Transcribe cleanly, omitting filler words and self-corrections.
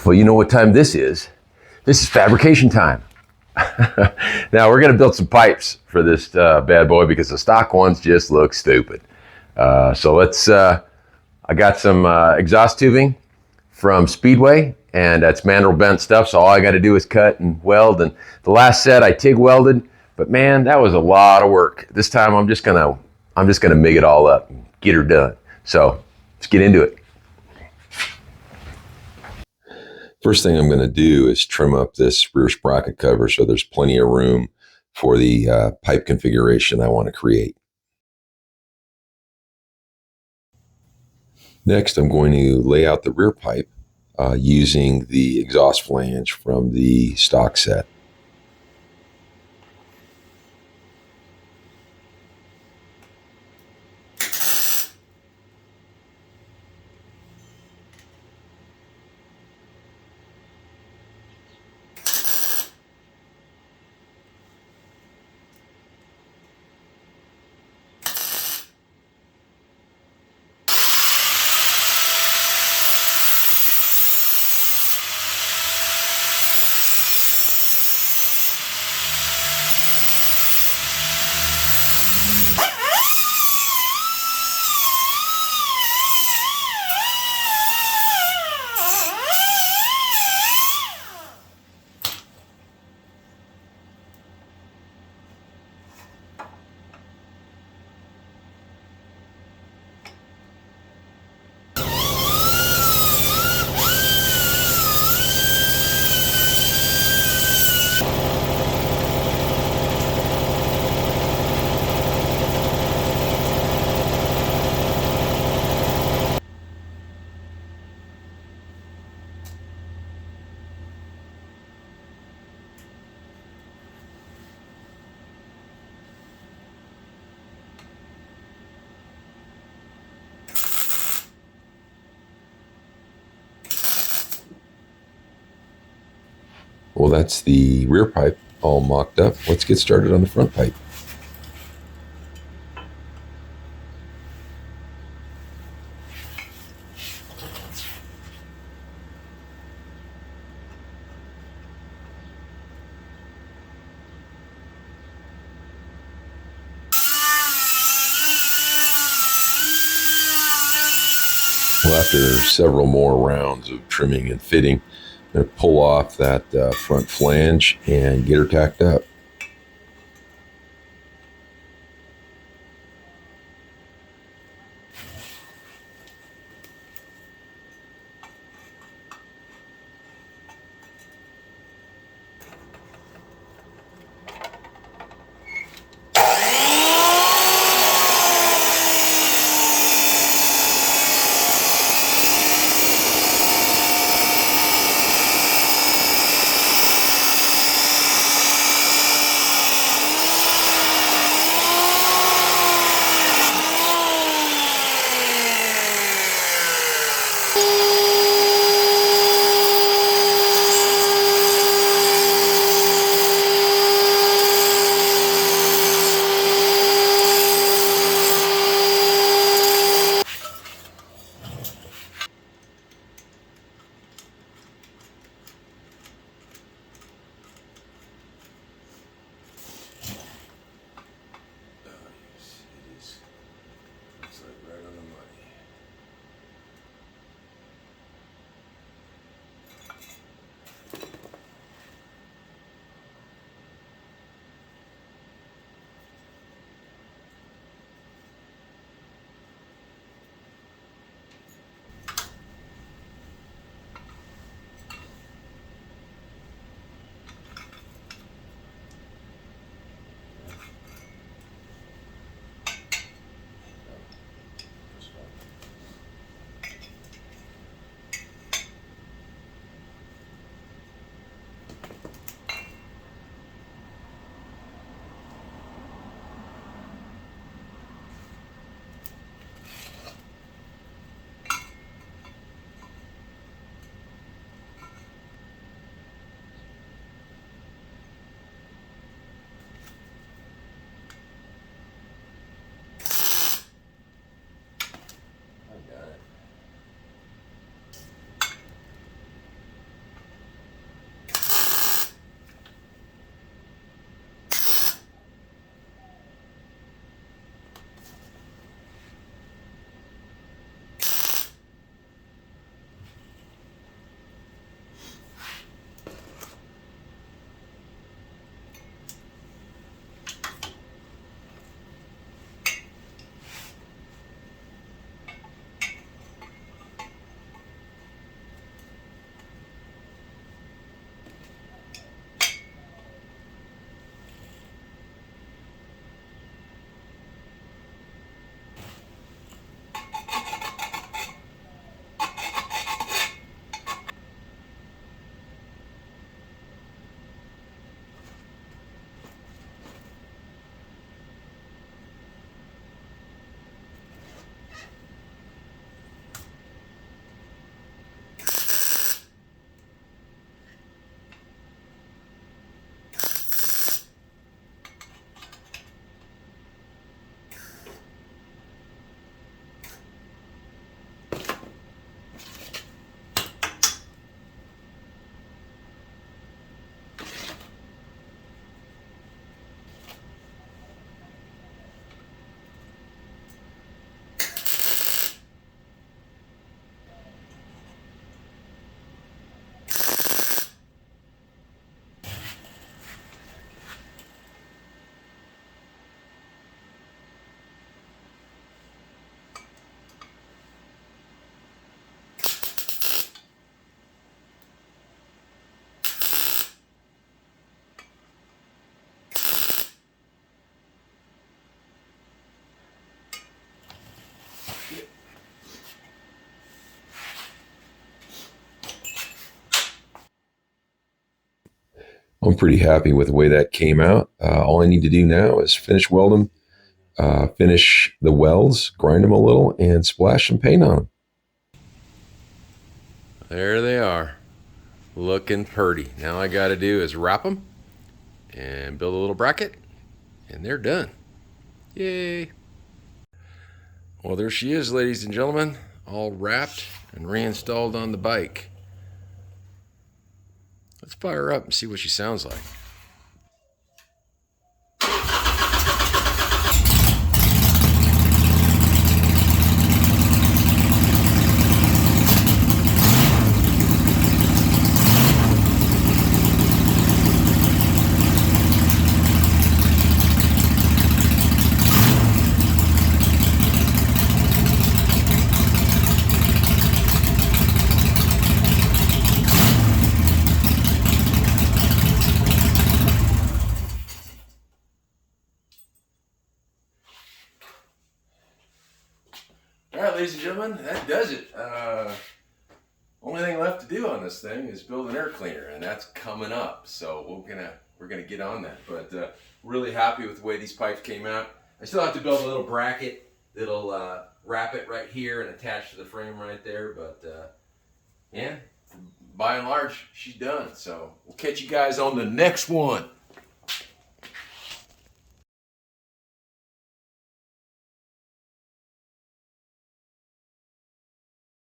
Well, you know what time this is. This is fabrication time. Now we're going to build some pipes for this bad boy because the stock ones just look stupid. So let's, I got some exhaust tubing from Speedway, and that's mandrel-bent stuff. So all I got to do is cut and weld. And the last set I TIG welded, but man, that was a lot of work. This time I'm just gonna MIG it all up and get her done. So let's get into it. First thing I'm going to do is trim up this rear sprocket cover so there's plenty of room for the pipe configuration I want to create. Next, I'm going to lay out the rear pipe using the exhaust flange from the stock set. Well, that's the rear pipe all mocked up. Let's get started on the front pipe. Well, after several more rounds of trimming and fitting, I'm going to pull off that front flange and get her tacked up. I'm pretty happy with the way that came out. All I need to do now is finish weld them, finish the welds, grind them a little, and splash some paint on them. There they are, looking pretty. Now I got to do is wrap them and build a little bracket, and they're done. Yay! Well, there she is, ladies and gentlemen, all wrapped and reinstalled on the bike. Let's fire her up and see what she sounds like. All right, ladies and gentlemen, that does it. Only thing left to do on this thing is build an air cleaner, and that's coming up. So we're gonna get on that. But really happy with the way these pipes came out. I still have to build a little bracket that'll wrap it right here and attach to the frame right there. But yeah, by and large, she's done. So we'll catch you guys on the next one.